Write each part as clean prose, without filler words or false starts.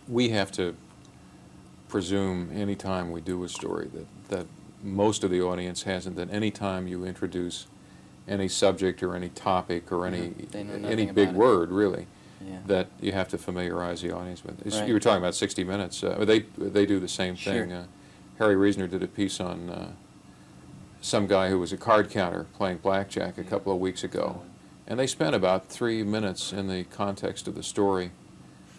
we have to presume any time we do a story that most of the audience hasn't, that any time you introduce any subject or any topic or any big word, really, that you have to familiarize the audience with. Right. You were talking about 60 Minutes. They do the same thing. Sure. Harry Reasoner did a piece on some guy who was a card counter playing blackjack a couple of weeks ago, and they spent about 3 minutes in the context of the story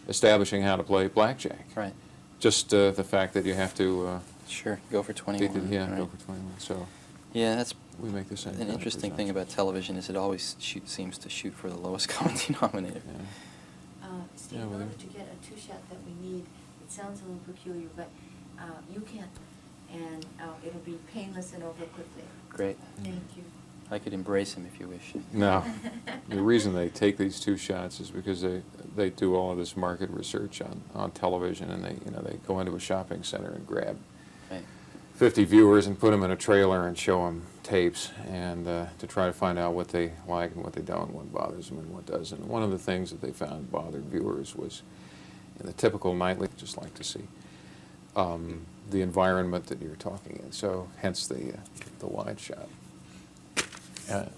establishing how to play blackjack. Right. Just the fact that you have to Sure. Go for 21. yeah, right. go for 21. So Yeah, that's we make the same. an kind of interesting thing presumption. about television is it always seems to shoot for the lowest common denominator. Yeah. Steve, Yeah, in well, order to get a two-shot that we need, it sounds a little peculiar, but you can, and it'll be painless and over quickly. Great. Thank you. I could embrace him if you wish. No, the reason they take these 2 shots is because they do all of this market research on television, and they go into a shopping center and grab Right. 50 viewers and put them in a trailer and show them tapes, and to try to find out what they like and what they don't, what bothers them and what doesn't. And one of the things that they found bothered viewers was, in the typical nightly, just like to see the environment that you're talking in. So hence the wide shot. Yes.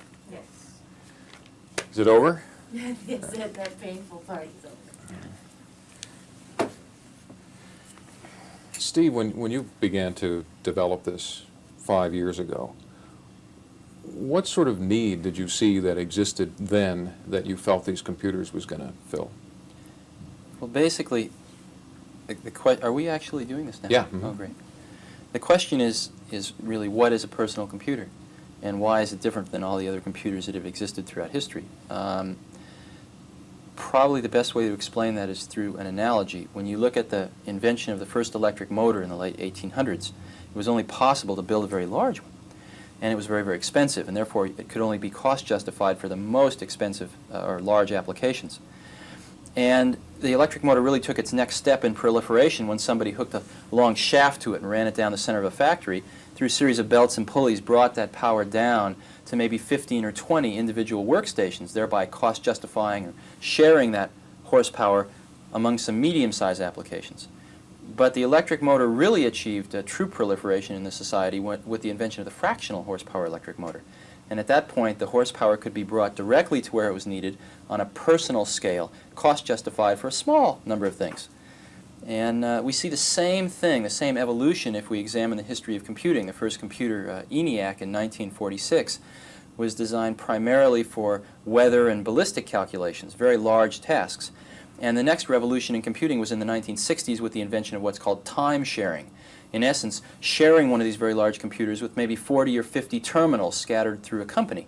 Is it over? Yes, that painful part is over. Steve, when you began to develop this 5 years ago, what sort of need did you see that existed then that you felt these computers was going to fill? Well, basically, are we actually doing this now? Yeah. Oh, great. The question is really, what is a personal computer? And why is it different than all the other computers that have existed throughout history? Probably the best way to explain that is through an analogy. When you look at the invention of the first electric motor in the late 1800s, it was only possible to build a very large one. And it was very, very expensive, and therefore it could only be cost justified for the most expensive or large applications. And the electric motor really took its next step in proliferation when somebody hooked a long shaft to it and ran it down the center of a factory, through a series of belts and pulleys, brought that power down to maybe 15 or 20 individual workstations, thereby cost justifying or sharing that horsepower among some medium-sized applications. But the electric motor really achieved a true proliferation in the society with the invention of the fractional horsepower electric motor. And at that point, the horsepower could be brought directly to where it was needed on a personal scale, cost justified for a small number of things. And we see the same thing, the same evolution, if we examine the history of computing. The first computer, ENIAC, in 1946, was designed primarily for weather and ballistic calculations, very large tasks. And the next revolution in computing was in the 1960s with the invention of what's called time sharing. In essence, sharing one of these very large computers with maybe 40 or 50 terminals scattered through a company,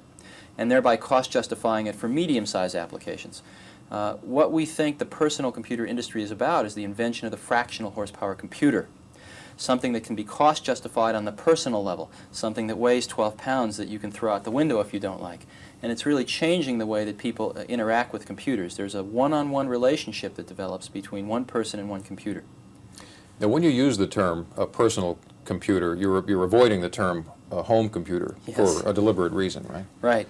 and thereby cost justifying it for medium-sized applications. What we think the personal computer industry is about is the invention of the fractional horsepower computer, something that can be cost justified on the personal level, something that weighs 12 pounds that you can throw out the window if you don't like. And it's really changing the way that people interact with computers. There's a one-on-one relationship that develops between one person and one computer. Now, when you use the term a personal computer, you're avoiding the term a home computer Yes. for a deliberate reason, right? Right.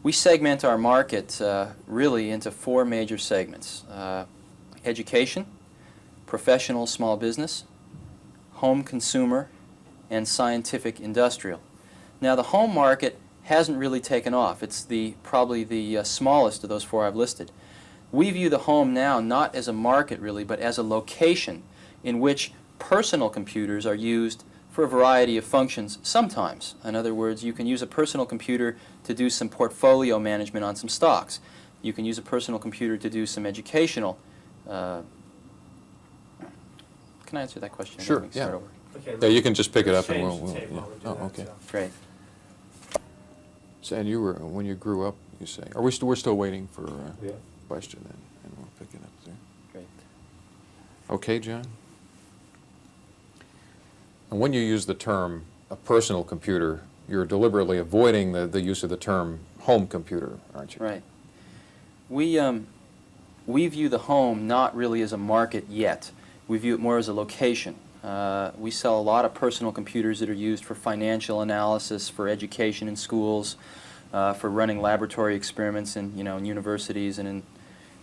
We segment our market really into 4 major segments. Education, professional small business, home consumer, and scientific industrial. Now, the home market hasn't really taken off. It's probably the smallest of those 4 I've listed. We view the home now not as a market really, but as a location in which personal computers are used for a variety of functions sometimes. In other words, you can use a personal computer to do some portfolio management on some stocks. You can use a personal computer to do some educational. Can I answer that question? Sure, We can yeah. start over. Okay, Yeah, you can just pick it up and change we'll the tape yeah. while we do Oh, that, okay. so. Great. So, and when you grew up, you say, we're still waiting for Yeah. a question, and we'll pick it up there. Great. Okay, John? And when you use the term a personal computer, you're deliberately avoiding the use of the term home computer, aren't you? Right. We view the home not really as a market yet. We view it more as a location. We sell a lot of personal computers that are used for financial analysis, for education in schools, for running laboratory experiments in universities and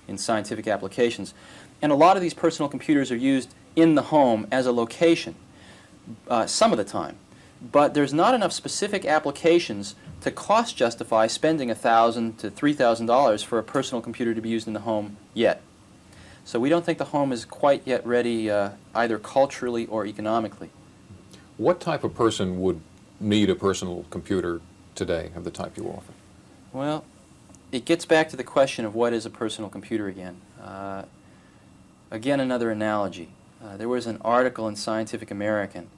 in scientific applications. And a lot of these personal computers are used in the home as a location, some of the time. But there's not enough specific applications to cost justify spending $1,000 to $3,000 for a personal computer to be used in the home yet. So we don't think the home is quite yet ready either culturally or economically. What type of person would need a personal computer today of the type you offer? Well, it gets back to the question of what is a personal computer again. Again, another analogy. There was an article in Scientific American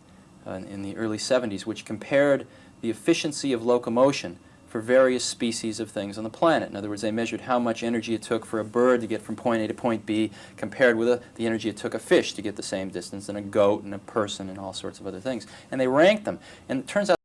in the early 70s which compared the efficiency of locomotion for various species of things on the planet. In other words, they measured how much energy it took for a bird to get from point A to point B compared with the energy it took a fish to get the same distance, and a goat and a person and all sorts of other things. And they ranked them. And it turns out